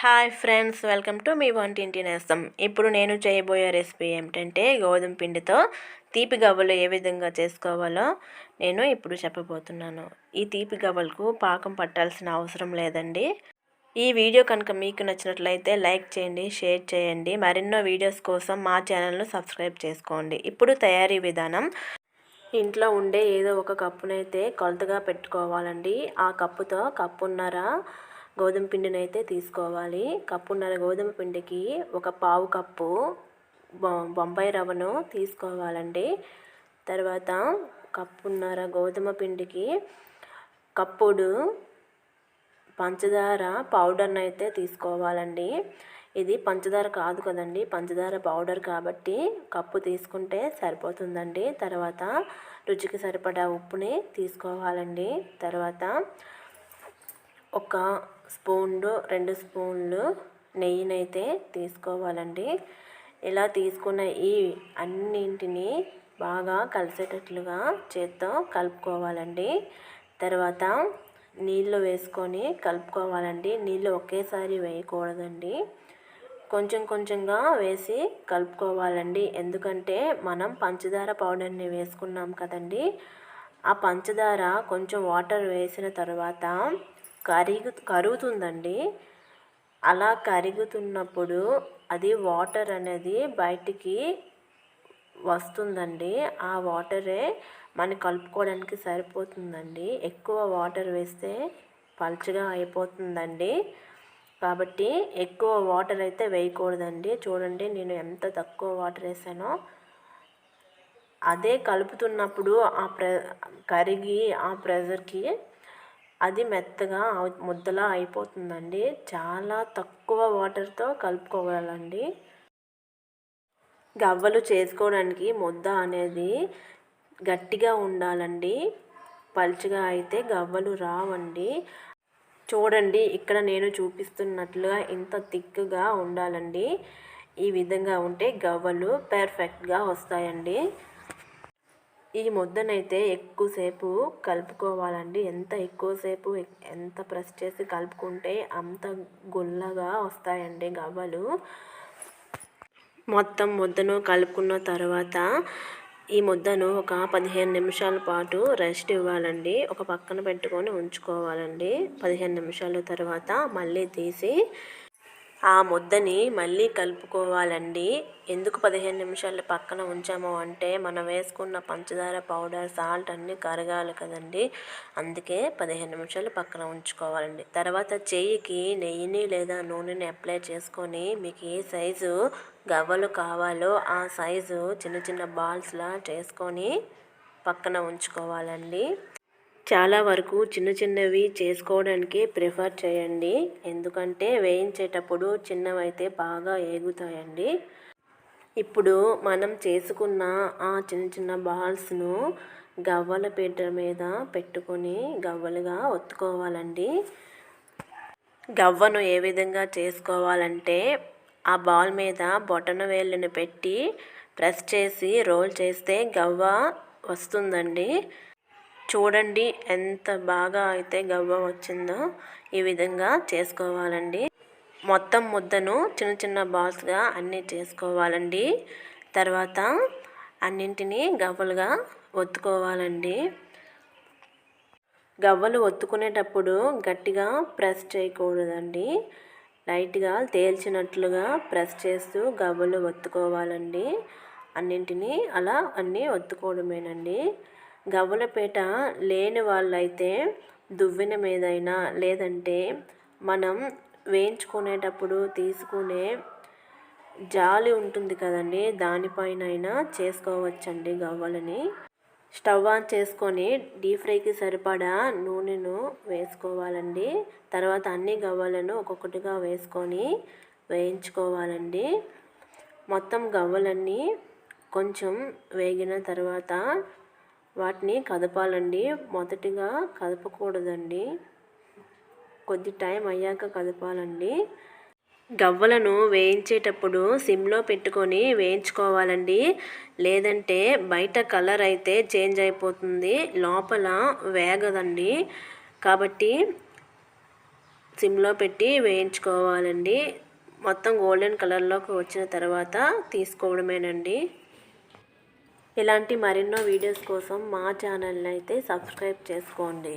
Hi friends, welcome to me వంటింటి నేస్తం. ఇప్పుడు నేను చేయబోయే రెసిపీ ఏమిటంటే గోధుమ పిండితో తీపి గవ్వలు ఏ విధంగా చేసుకోవాలో నేను ఇప్పుడు చెప్పబోతున్నాను. ఈ తీపి గవ్వలకు పాకం పట్టాల్సిన అవసరం లేదండి. ఈ వీడియో కనుక మీకు నచ్చినట్లయితే లైక్ చేయండి, షేర్ చేయండి. మరెన్నో వీడియోస్ కోసం మా ఛానల్ను సబ్స్క్రైబ్ చేసుకోండి. ఇప్పుడు తయారీ విధానం. ఇంట్లో ఉండే ఏదో ఒక కప్పునైతే కొలతగా పెట్టుకోవాలండి. ఆ కప్పుతో కప్పున్నర గోధుమ పిండిని అయితే తీసుకోవాలి. కప్పున్నర గోధుమ పిండికి ఒక పావు కప్పు బొంబాయి రవ్వను తీసుకోవాలండి. తర్వాత కప్పున్నర గోధుమ పిండికి కప్పుడు పంచదార పౌడర్ని అయితే తీసుకోవాలండి. ఇది పంచదార కాదు కదండి, పంచదార పౌడర్ కాబట్టి కప్పు తీసుకుంటే సరిపోతుందండి. తర్వాత రుచికి సరిపడా ఉప్పుని తీసుకోవాలండి. తర్వాత ఒక స్పూన్లు 2 స్పూన్లు నెయ్యినైతే తీసుకోవాలండి. ఇలా తీసుకున్న ఈ అన్నింటినీ బాగా కలిసేటట్లుగా చేత్తో కలుపుకోవాలండి. తర్వాత నీళ్ళు వేసుకొని కలుపుకోవాలండి. నీళ్ళు ఒకేసారి వేయకూడదండి, కొంచెం కొంచెంగా వేసి కలుపుకోవాలండి. ఎందుకంటే మనం పంచదార పౌడర్ని వేసుకున్నాం కదండి, ఆ పంచదార కొంచెం వాటర్ వేసిన తర్వాత కరుగుతుందండి. అలా కరుగుతున్నప్పుడు అది వాటర్ అనేది బయటికి వస్తుందండి. ఆ వాటరే మనం కలుపుకోవడానికి సరిపోతుందండి. ఎక్కువ వాటర్ వేస్తే పల్చగా అయిపోతుందండి. కాబట్టి ఎక్కువ వాటర్ అయితే వేయకూడదండి. చూడండి, నేను ఎంత తక్కువ వాటర్ వేసానో. అదే కలుపుతున్నప్పుడు కరిగి ఆ ప్రెషర్కి అది మెత్తగా ముద్దలా అయిపోతుందండి. చాలా తక్కువ వాటర్తో కలుపుకోవాలండి. గవ్వలు చేసుకోవడానికి ముద్ద అనేది గట్టిగా ఉండాలండి. పలుచగా అయితే గవ్వలు రావండి. చూడండి, ఇక్కడ నేను చూపిస్తున్నట్లుగా ఇంత థిక్గా ఉండాలండి. ఈ విధంగా ఉంటే గవ్వలు పర్ఫెక్ట్గా వస్తాయండి. ఈ ముద్దనైతే ఎక్కువసేపు కలుపుకోవాలండి. ఎంత ఎక్కువసేపు ఎంత ప్రెస్ చేసి కలుపుకుంటే అంత గుల్లగా వస్తాయండి గవ్వలు. మొత్తం ముద్దను కలుపుకున్న తర్వాత ఈ ముద్దను ఒక 15 నిమిషాల పాటు రెస్ట్ ఇవ్వాలండి. ఒక పక్కన పెట్టుకొని ఉంచుకోవాలండి. 15 నిమిషాల తర్వాత మళ్ళీ తీసి ఆ ముద్దని మళ్ళీ కలుపుకోవాలండి. ఎందుకు 15 నిమిషాలు పక్కన ఉంచాము అంటే మనం వేసుకున్న పంచదార పౌడర్, సాల్ట్ అన్నీ కరగాలి కదండి. అందుకే 15 నిమిషాలు పక్కన ఉంచుకోవాలండి. తర్వాత చెయ్యికి నెయ్యిని లేదా నూనెని అప్లై చేసుకొని మీకు ఏ సైజు గవ్వలు కావాలో ఆ సైజు చిన్న చిన్న బాల్స్లా చేసుకొని పక్కన ఉంచుకోవాలండి. చాలా వరకు చిన్న చిన్నవి చేసుకోవడానికి ప్రిఫర్ చేయండి. ఎందుకంటే వేయించేటప్పుడు చిన్నవైతే బాగా ఏగుతాయండి. ఇప్పుడు మనం చేసుకున్న ఆ చిన్న చిన్న బాల్స్ను గవ్వల పీట మీద పెట్టుకొని గవ్వలుగా ఒత్తుకోవాలండి. గవ్వను ఏ విధంగా చేసుకోవాలంటే ఆ బాల్ మీద బొటన వేళ్ళని పెట్టి ప్రెస్ చేసి రోల్ చేస్తే గవ్వ వస్తుందండి. చూడండి ఎంత బాగా అయితే గవ్వ వచ్చిందో. ఈ విధంగా చేసుకోవాలండి. మొత్తం ముద్దను చిన్న చిన్న బాల్స్గా అన్నీ చేసుకోవాలండి. తర్వాత అన్నింటినీ గవ్వలుగా ఒత్తుకోవాలండి. గవ్వలు ఒత్తుకునేటప్పుడు గట్టిగా ప్రెస్ చేయకూడదండి. లైట్గా తేల్చినట్లుగా ప్రెస్ చేస్తూ గవ్వలు ఒత్తుకోవాలండి. అన్నింటినీ అలా అన్నీ ఒత్తుకోవడమేనండి. గవ్వలపేట లేని వాళ్ళైతే దువ్వెన మీదైనా లేదంటే మనం వేయించుకునేటప్పుడు తీసుకునే జాలి ఉంటుంది కదండి, దానిపైన అయినా చేసుకోవచ్చండి గవ్వలని. స్టవ్ ఆన్ చేసుకొని డీప్ ఫ్రైకి సరిపడా నూనెను వేసుకోవాలండి. తర్వాత అన్ని గవ్వలను ఒక్కొక్కటిగా వేసుకొని వేయించుకోవాలండి. మొత్తం గవ్వలన్నీ కొంచెం వేగిన తర్వాత వాటిని కదపాలండి. మొదటిగా కదపకూడదండి, కొద్ది టైం అయ్యాక కదపాలండి. గవ్వలను వేయించేటప్పుడు సిమ్లో పెట్టుకొని వేయించుకోవాలండి. లేదంటే బయట కలర్ అయితే చేంజ్ అయిపోతుంది, లోపల వేగదండి. కాబట్టి సిమ్లో పెట్టి వేయించుకోవాలండి. మొత్తం గోల్డెన్ కలర్లోకి వచ్చిన తర్వాత తీసుకోవడమేనండి. ఇలాంటి మరెన్నో వీడియోస్ కోసం మా ఛానల్ని అయితే సబ్స్క్రైబ్ చేసుకోండి.